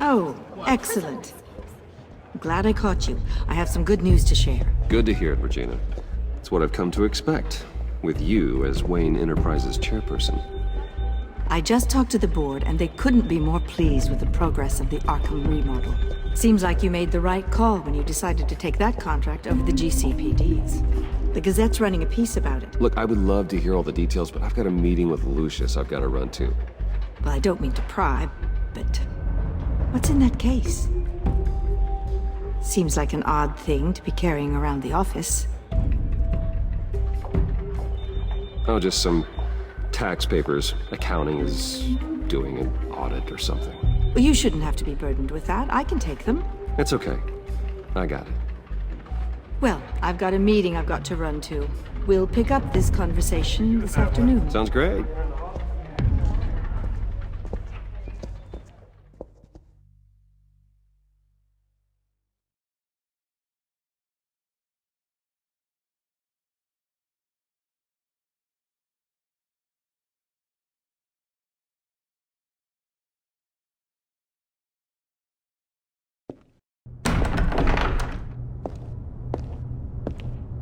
Oh, excellent. Glad I caught you. I have some good news to share. Good to hear it, Regina. It's what I've come to expect, with you as Wayne Enterprises chairperson. I just talked to the board, and they couldn't be more pleased with the progress of the Arkham remodel. Seems like you made the right call when you decided to take that contract over the GCPD's. The Gazette's running a piece about it. Look, I would love to hear all the details, but I've got a meeting with Lucius I've got to run to. Well, I don't mean to pry, but what's in that case? Seems like an odd thing to be carrying around the office. Oh, just some tax papers. Accounting is doing an audit or something. Well, you shouldn't have to be burdened with that. I can take them. It's okay. I got it. Well, I've got a meeting I've got to run to. We'll pick up this conversation this afternoon. Sounds great.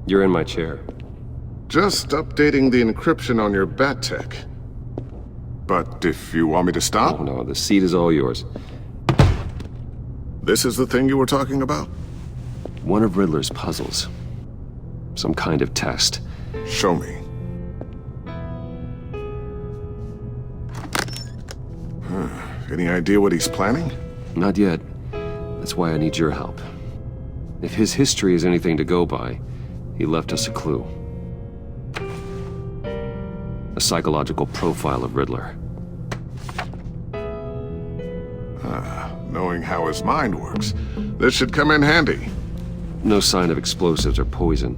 You're in my chair. Just updating the encryption on your bat tech. But if you want me to stop, Oh no, the seat is all yours. this is the thing you were talking about? One of Riddler's puzzles. Some kind of test. Show me. Any idea what he's planning? Not yet. That's why I need your help. If his history is anything to go by, he left us a clue. A psychological profile of Riddler. Knowing how his mind works, this should come in handy. No sign of explosives or poison.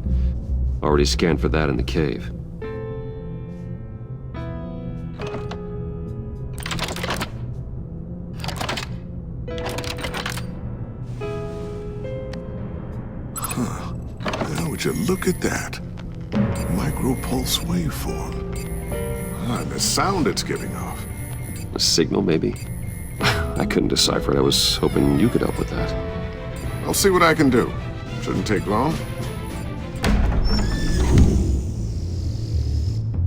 Already scanned for that in the cave. Now, would you look at that? Micropulse waveform. And the sound it's giving off. A signal, maybe? I couldn't decipher it. I was hoping you could help with that. I'll see what I can do. Shouldn't take long.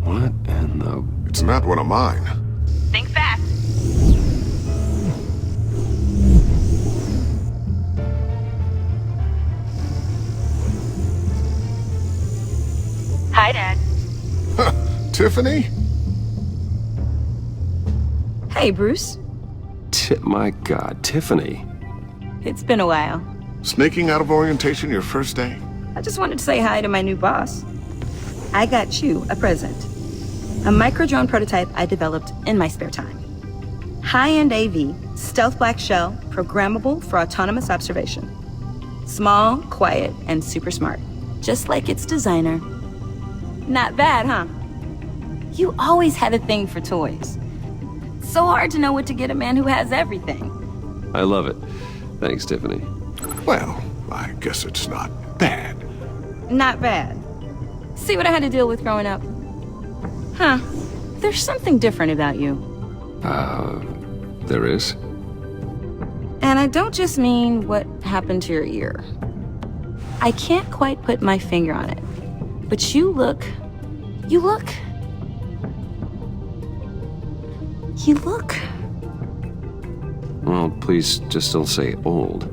What in the... It's not one of mine. Think fast. Hi, Dad. Tiffany? Hey, Bruce. My God, Tiffany. It's been a while. Sneaking out of orientation your first day? I just wanted to say hi to my new boss. I got you a present. A micro-drone prototype I developed in my spare time. High-end AV, stealth black shell, programmable for autonomous observation. Small, quiet, and super smart. Just like its designer. Not bad, huh? You always had a thing for toys. So hard to know what to get a man who has everything. I love it. Thanks, Tiffany. Well, I guess it's not bad. Not bad. See what I had to deal with growing up? Huh. There's something different about you. There is? And I don't just mean what happened to your ear. I can't quite put my finger on it. But you look... Well, please just don't say old.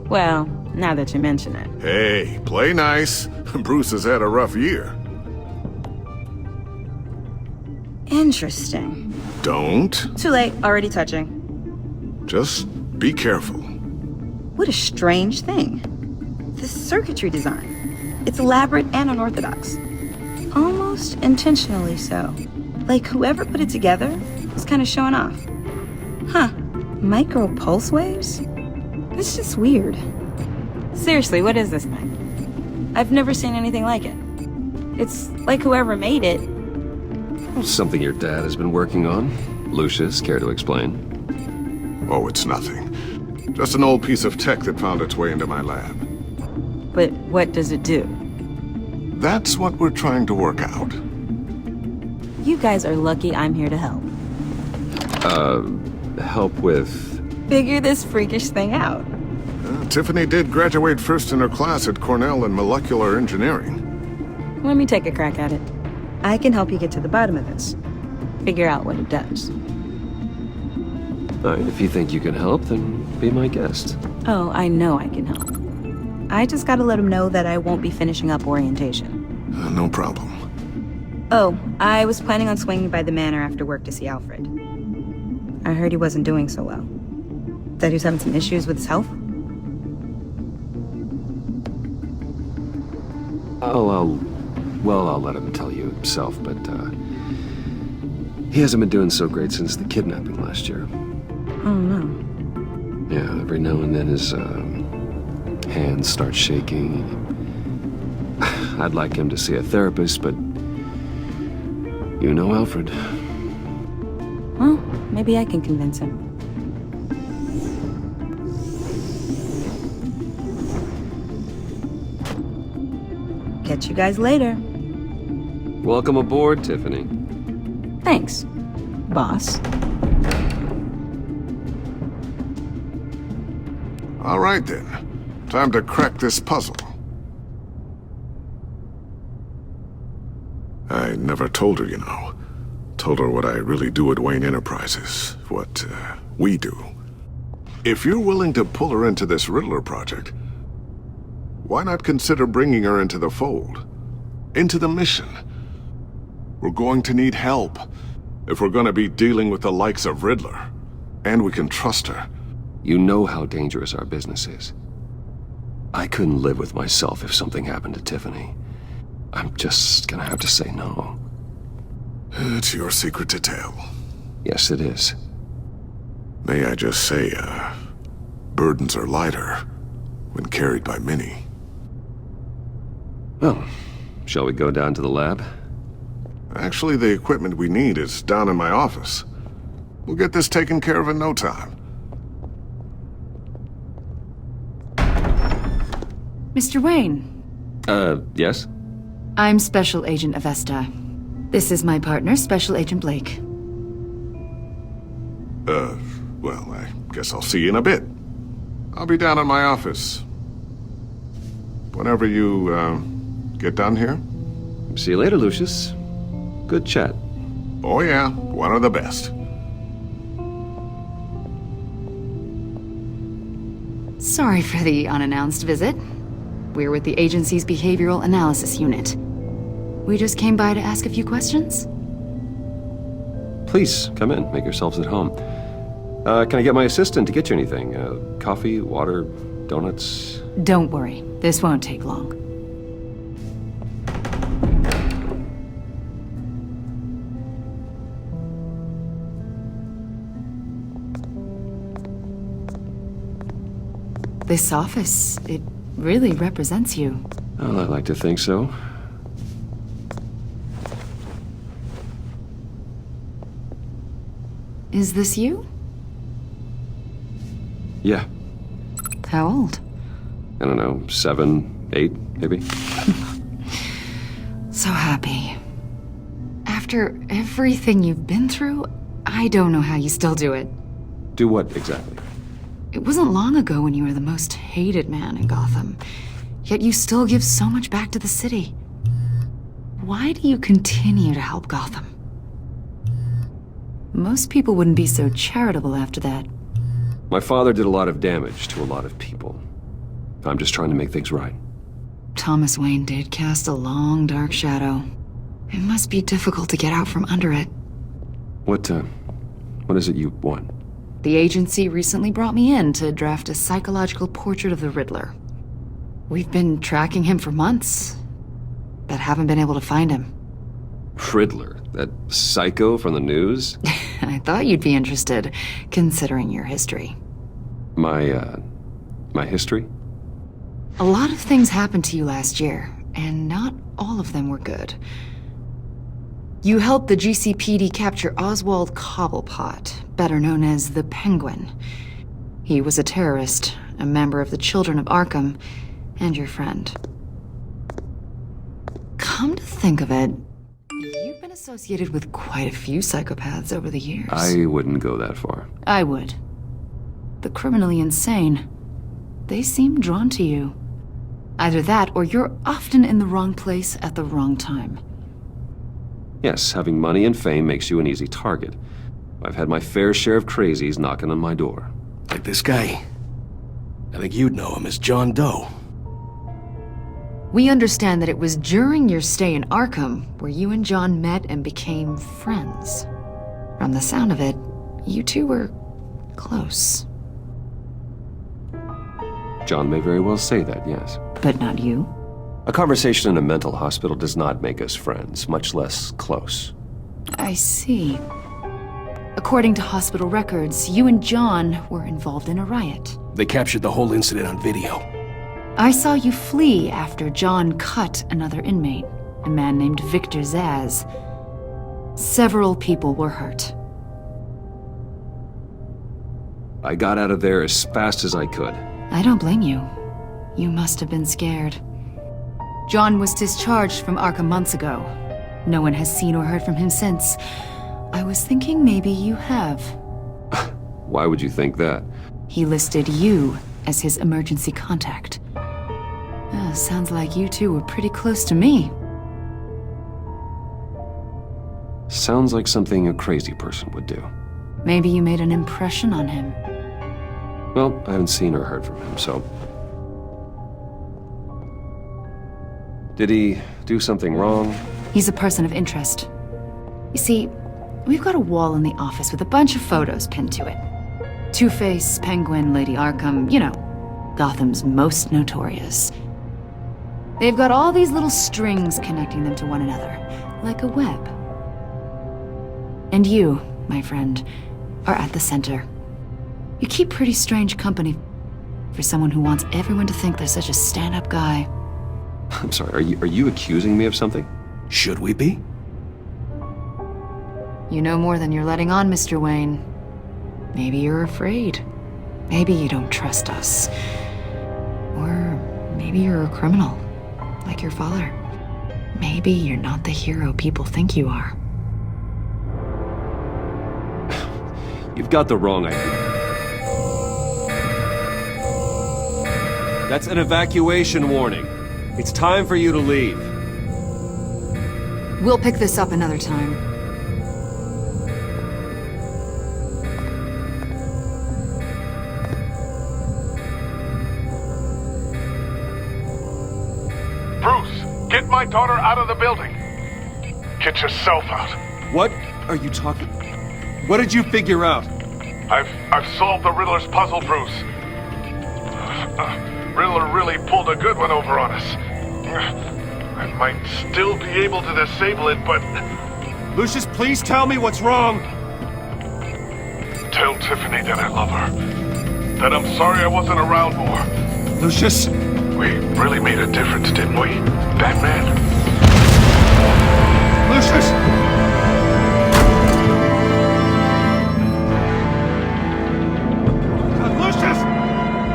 Well, now that you mention it. Hey, play nice. Bruce has had a rough year. Interesting. Don't. Too late, already touching. Just be careful. What a strange thing. This circuitry design. It's elaborate and unorthodox. Almost intentionally so. Like whoever put it together was kind of showing off. Huh. Micro pulse waves? It's just weird. Seriously, what is this thing? I've never seen anything like it. It's like whoever made it. Something your dad has been working on. Lucius, care to explain? Oh, it's nothing. Just an old piece of tech that found its way into my lab. But what does it do? That's what we're trying to work out. You guys are lucky I'm here to help. help with... Figure this freakish thing out. Tiffany did graduate first in her class at Cornell in molecular engineering. Let me take a crack at it. I can help you get to the bottom of this. Figure out what it does. All right, if you think you can help, then be my guest. Oh, I know I can help. I just gotta let him know that I won't be finishing up orientation. No problem. Oh, I was planning on swinging by the manor after work to see Alfred. I heard he wasn't doing so well. Said he was having some issues with his health. I'll let him tell you himself, but, he hasn't been doing so great since the kidnapping last year. Oh, no. Yeah, every now and then his, hands start shaking. I'd like him to see a therapist, but you know Alfred. Well, maybe I can convince him. Catch you guys later. Welcome aboard, Tiffany. Thanks, boss. All right then. Time to crack this puzzle. I never told her, you know. Told her what I really do at Wayne Enterprises. What, we do. If you're willing to pull her into this Riddler project, why not consider bringing her into the fold? Into the mission? We're going to need help if we're going to be dealing with the likes of Riddler. And we can trust her. You know how dangerous our business is. I couldn't live with myself if something happened to Tiffany. I'm just gonna have to say no. It's your secret to tell. Yes, it is. May I just say, burdens are lighter when carried by many. Well, shall we go down to the lab? Actually, the equipment we need is down in my office. We'll get this taken care of in no time. Mr. Wayne, Yes? I'm Special Agent Avesta. This is my partner, Special Agent Blake. Well, I guess I'll see you in a bit. I'll be down in my office. Whenever you, get done here. See you later, Lucius. Good chat. Oh yeah, one of the best. Sorry for the unannounced visit. We're with the agency's behavioral analysis unit. We just came by to ask a few questions. Please, come in. Make yourselves at home. Can I get my assistant to get you anything? Coffee, water, donuts? Don't worry, this won't take long. This office, it really represents you. Well, I like to think so. Is this you? Yeah. How old? I don't know, 7, 8, maybe? So happy. After everything you've been through, I don't know how you still do it. Do what exactly? It wasn't long ago when you were the most hated man in Gotham, yet you still give so much back to the city. Why do you continue to help Gotham? Most people wouldn't be so charitable after that. My father did a lot of damage to a lot of people. I'm just trying to make things right. Thomas Wayne did cast a long, dark shadow. It must be difficult to get out from under it. What is it you want? The agency recently brought me in to draft a psychological portrait of the Riddler. We've been tracking him for months, but haven't been able to find him. Riddler? That psycho from the news? I thought you'd be interested, considering your history. My history? A lot of things happened to you last year, and not all of them were good. You helped the GCPD capture Oswald Cobblepot, better known as the Penguin. He was a terrorist, a member of the Children of Arkham, and your friend. Come to think of it, you've been associated with quite a few psychopaths over the years. I wouldn't go that far. I would. The criminally insane. They seem drawn to you. Either that, or you're often in the wrong place at the wrong time. Yes, having money and fame makes you an easy target. I've had my fair share of crazies knocking on my door. Like this guy. I think you'd know him as John Doe. We understand that it was during your stay in Arkham where you and John met and became friends. From the sound of it, you two were close. John may very well say that, yes. But not you? A conversation in a mental hospital does not make us friends, much less close. I see. According to hospital records, you and John were involved in a riot. They captured the whole incident on video. I saw you flee after John cut another inmate, a man named Victor Zaz. Several people were hurt. I got out of there as fast as I could. I don't blame you. You must have been scared. John was discharged from Arkham months ago. No one has seen or heard from him since. I was thinking maybe you have. Why would you think that? He listed you as his emergency contact. Sounds like you two were pretty close to me. Sounds like something a crazy person would do. Maybe you made an impression on him. Well, I haven't seen or heard from him, so... Did he do something wrong? He's a person of interest. You see, we've got a wall in the office with a bunch of photos pinned to it. Two-Face, Penguin, Lady Arkham, you know, Gotham's most notorious. They've got all these little strings connecting them to one another, like a web. And you, my friend, are at the center. You keep pretty strange company for someone who wants everyone to think they're such a stand-up guy. I'm sorry, are you accusing me of something? Should we be? You know more than you're letting on, Mr. Wayne. Maybe you're afraid. Maybe you don't trust us. Or maybe you're a criminal, like your father. Maybe you're not the hero people think you are. You've got the wrong idea. That's an evacuation warning. It's time for you to leave. We'll pick this up another time. Bruce, get my daughter out of the building. Get yourself out. What are you talking... What did you figure out? I've solved the Riddler's puzzle, Bruce. Riddler really pulled a good one over on us. I might still be able to disable it, but... Lucius, please tell me what's wrong. Tell Tiffany that I love her. That I'm sorry I wasn't around more. Lucius? We really made a difference, didn't we, Batman? Lucius! Lucius!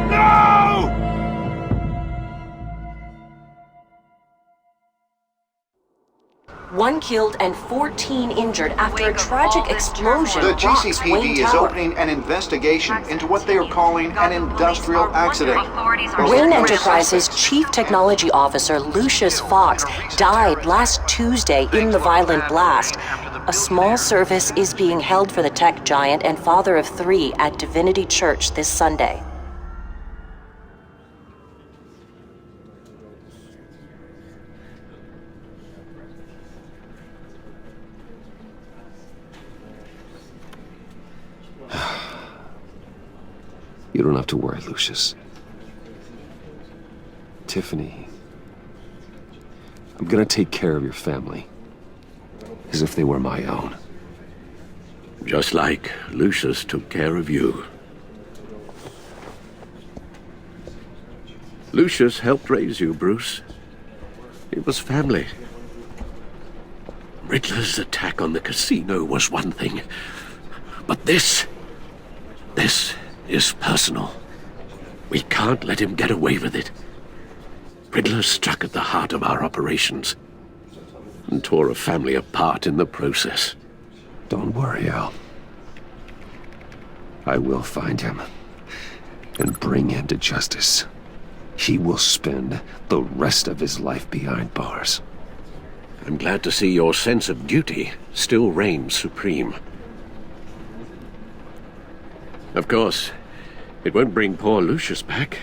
No! One killed and 14 injured after a tragic explosion The rocks Wayne GCPD is Tower. opening an investigation into what they are calling an industrial accident. Wayne Enterprises' chief technology officer, Lucius Fox, died last Tuesday in the violent blast. A small service is being held for the tech giant and father of 3 at Divinity Church this Sunday. You don't have to worry, Lucius. Tiffany, I'm gonna take care of your family. As if they were my own. Just like Lucius took care of you. Lucius helped raise you, Bruce. It was family. Riddler's attack on the casino was one thing. But this is personal. We can't let him get away with it. Riddler struck at the heart of our operations. and tore a family apart in the process. Don't worry, Al. I will find him and bring him to justice. He will spend the rest of his life behind bars. I'm glad to see your sense of duty still reigns supreme. Of course, it won't bring poor Lucius back.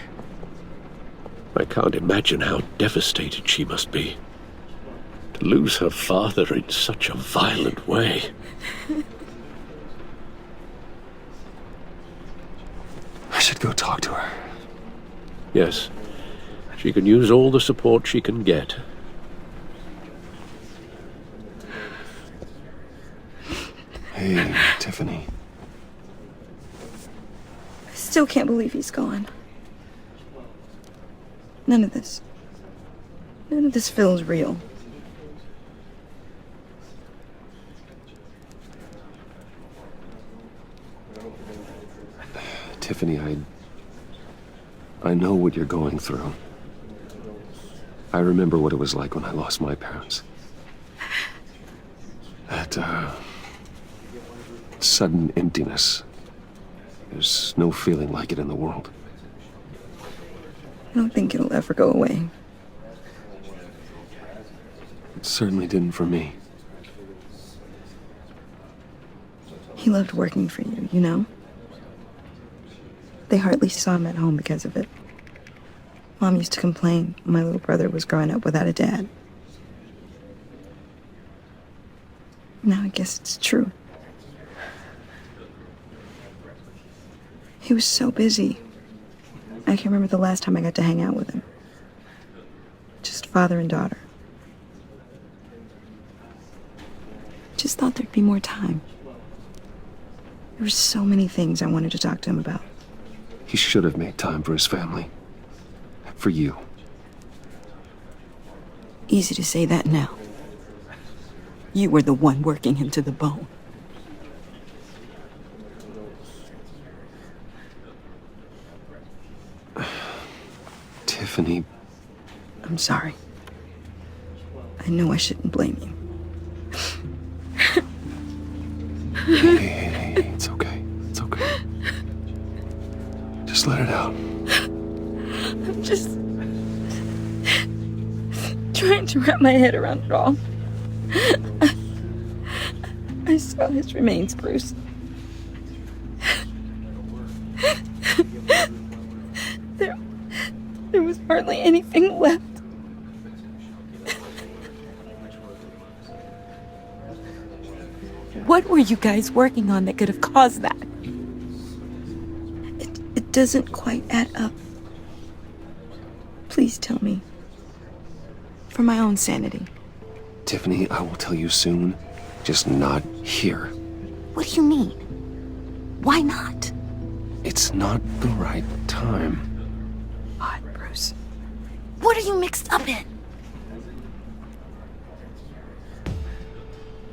I can't imagine how devastated she must be. To lose her father in such a violent way. I should go talk to her. Yes, she can use all the support she can get. Hey, Tiffany. I still can't believe he's gone. None of this feels real. Tiffany, I know what you're going through. I remember what it was like when I lost my parents. That, sudden emptiness. There's no feeling like it in the world. I don't think it'll ever go away. It certainly didn't for me. He loved working for you, you know? They hardly saw him at home because of it. Mom used to complain my little brother was growing up without a dad. Now I guess it's true. He was so busy. I can't remember the last time I got to hang out with him. Just father and daughter. Just thought there'd be more time. There were so many things I wanted to talk to him about. He should have made time for his family. For you. Easy to say that now. You were the one working him to the bone. Tiffany. I'm sorry. I know I shouldn't blame you. Hey, it's okay. It's okay. Just let it out. I'm just trying to wrap my head around it all. I saw his remains, Bruce. There was hardly anything left. What were you guys working on that could have caused that? It doesn't quite add up. Please tell me. For my own sanity. Tiffany, I will tell you soon. Just not here. What do you mean? Why not? It's not the right time. Odd, Bruce. What are you mixed up in?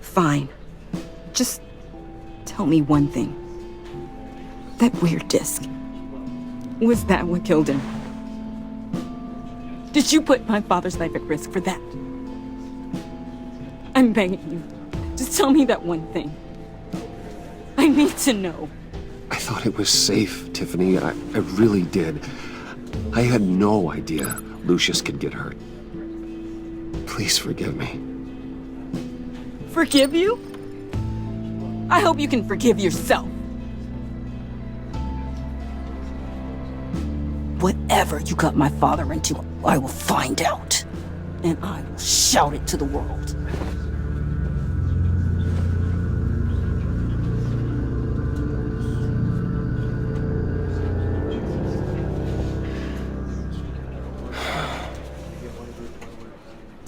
Fine. Just tell me one thing. That weird disc. Was that what killed him? Did you put my father's life at risk for that? I'm begging you. Just tell me that one thing. I need to know. I thought it was safe, Tiffany. I really did. I had no idea Lucius could get hurt. Please forgive me. Forgive you? I hope you can forgive yourself. Whatever you got my father into, I will find out. And I will shout it to the world.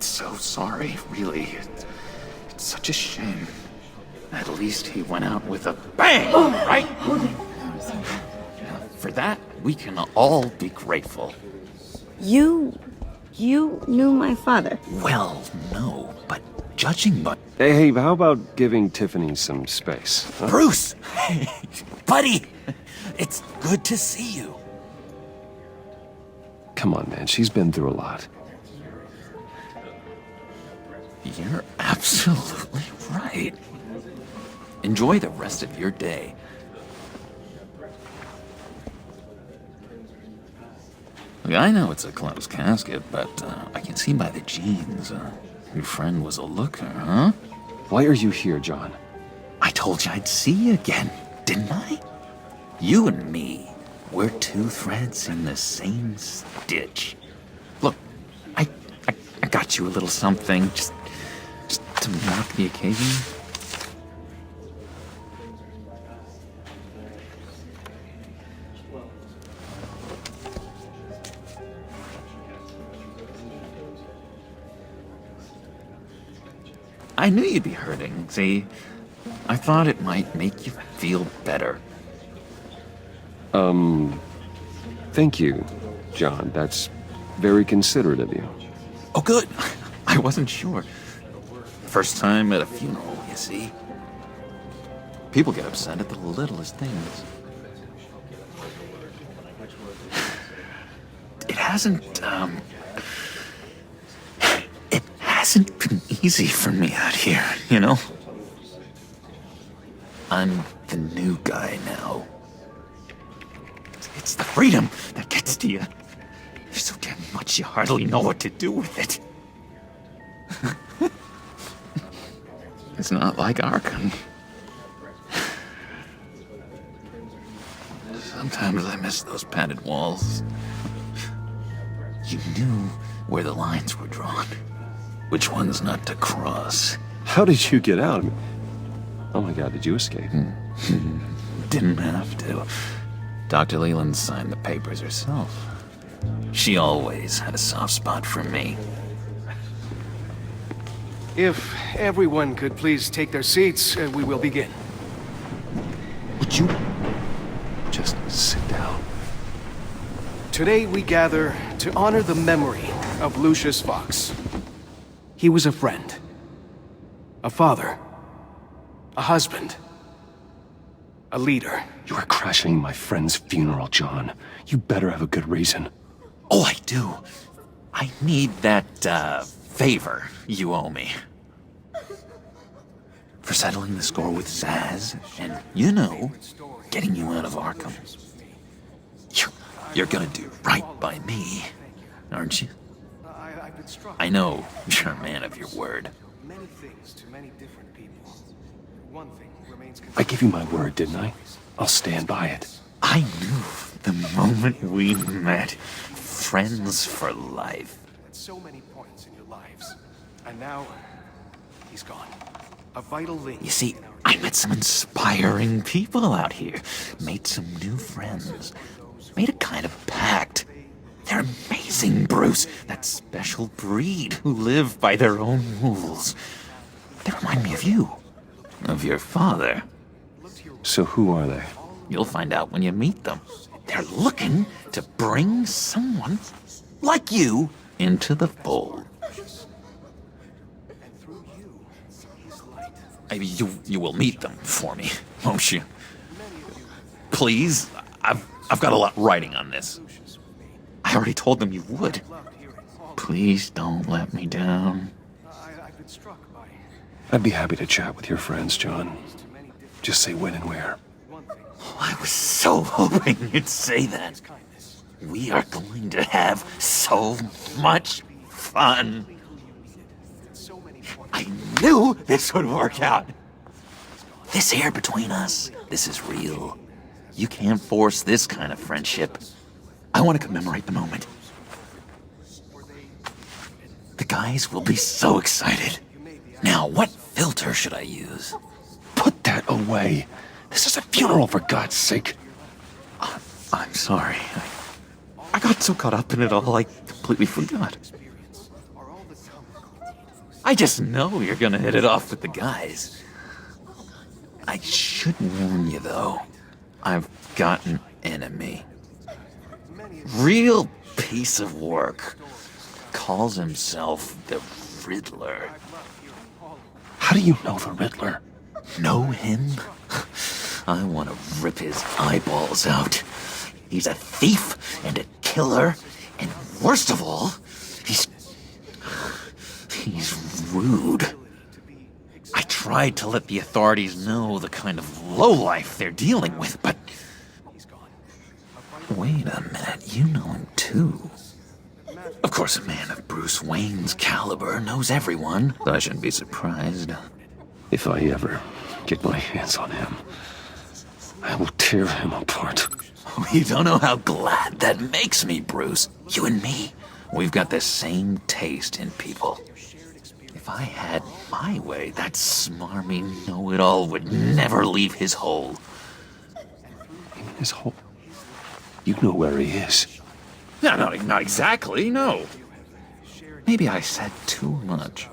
So sorry, really. It's such a shame. At least he went out with a bang, right? For that, we can all be grateful. You knew my father. Well, no, but judging by... Hey, how about giving Tiffany some space? Huh? Bruce! Buddy! It's good to see you. Come on, man. She's been through a lot. You're absolutely right. Enjoy the rest of your day. Look, I know it's a closed casket, but I can see by the jeans. Your friend was a looker, huh? Why are you here, John? I told you I'd see you again, didn't I? You and me, we're two threads in the same stitch. Look, I got you a little something, just to mark the occasion. I knew you'd be hurting, see? I thought it might make you feel better. Thank you, John. That's very considerate of you. Oh, good. I wasn't sure. First time at a funeral, you see? People get upset at the littlest things. It hasn't been easy for me out here, you know? I'm the new guy now. It's the freedom that gets to you. There's so damn much you hardly know what to do with it. It's not like Arkham. Sometimes I miss those padded walls. You knew where the lines were drawn. Which ones not to cross. How did you get out? Oh my God, did you escape? Didn't have to. Dr. Leland signed the papers herself. She always had a soft spot for me. If everyone could please take their seats, we will begin. Would you just sit down? Today we gather to honor the memory of Lucius Fox. He was a friend, a father, a husband, a leader. You are crashing my friend's funeral, John. You better have a good reason. Oh, I do. I need that, favor you owe me. For settling the score with Zaz, and, you know, getting you out of Arkham. You're gonna do right by me, aren't you? I know you're a man of your word. Many things to many different people. One thing remains I gave you my word, didn't I? I'll stand by it. I knew the moment we met. Friends for life. at so many points in your lives. And now, he's gone. A vital link. You see, I met some inspiring people out here. Made some new friends. Made a kind of pact. They're amazing, Bruce. That special breed who live by their own rules. They remind me of you. Of your father. So who are they? You'll find out when you meet them. They're looking to bring someone like you into the fold. You will meet them for me, won't you? Please, I've got a lot writing on this. I already told them you would. Please don't let me down. I'd be happy to chat with your friends, John. Just say when and where. I was so hoping you'd say that. We are going to have so much fun. I knew this would work out. This here between us, this is real. You can't force this kind of friendship. I want to commemorate the moment. The guys will be so excited. Now, what filter should I use? Put that away. This is a funeral, for God's sake. I'm sorry. I got so caught up in it all, I completely forgot. I just know you're gonna hit it off with the guys. I should warn you, though. I've got an enemy. Real piece of work. Calls himself the Riddler. How do you know the Riddler? Know him? I want to rip his eyeballs out. He's a thief and a killer, and worst of all, he's rude. I tried to let the authorities know the kind of lowlife they're dealing with, but... Wait a minute, you know him too. Of course, a man of Bruce Wayne's caliber knows everyone, so I shouldn't be surprised. If I ever get my hands on him, I will tear him apart. You don't know how glad that makes me, Bruce. You and me, we've got the same taste in people. If I had my way, that smarmy know-it-all would never leave his hole. His hole? You know where he is. No, not exactly, no. Maybe I said too much.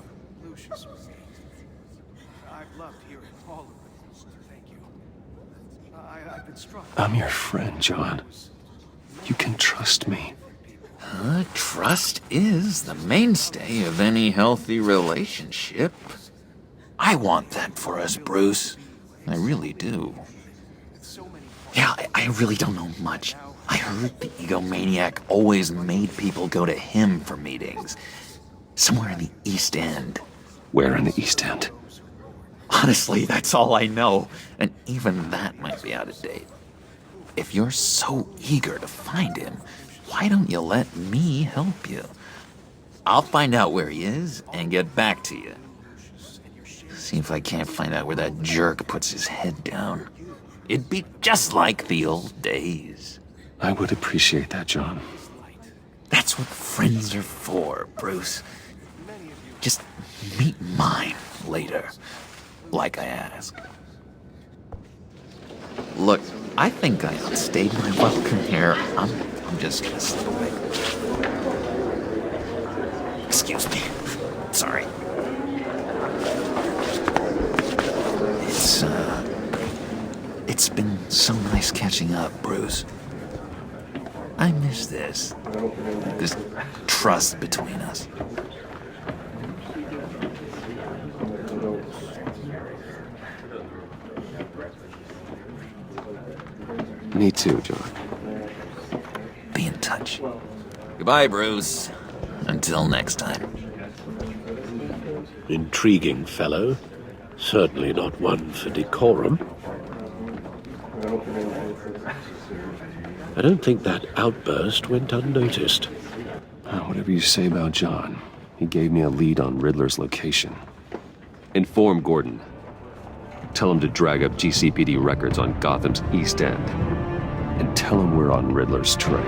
I'm your friend, John. You can trust me. Trust is the mainstay of any healthy relationship. I want that for us, Bruce. I really do. Yeah, I really don't know much. I heard the egomaniac always made people go to him for meetings. Somewhere in the East End. Where in the East End? Honestly, that's all I know, and even that might be out of date. If you're so eager to find him, why don't you let me help you? I'll find out where he is and get back to you. See if I can't find out where that jerk puts his head down. It'd be just like the old days. I would appreciate that, John. That's what friends are for, Bruce. Just meet mine later, like I asked. Look, I think I outstayed my welcome here. I'm just gonna slip away. Excuse me. Sorry. It's been so nice catching up, Bruce. I miss this trust between us. Me too, John. Be in touch. Goodbye, Bruce. Until next time. Intriguing fellow. Certainly not one for decorum. I don't think that outburst went unnoticed. Whatever you say about John, he gave me a lead on Riddler's location. Inform Gordon. Tell him to drag up GCPD records on Gotham's East End. And tell him we're on Riddler's trail.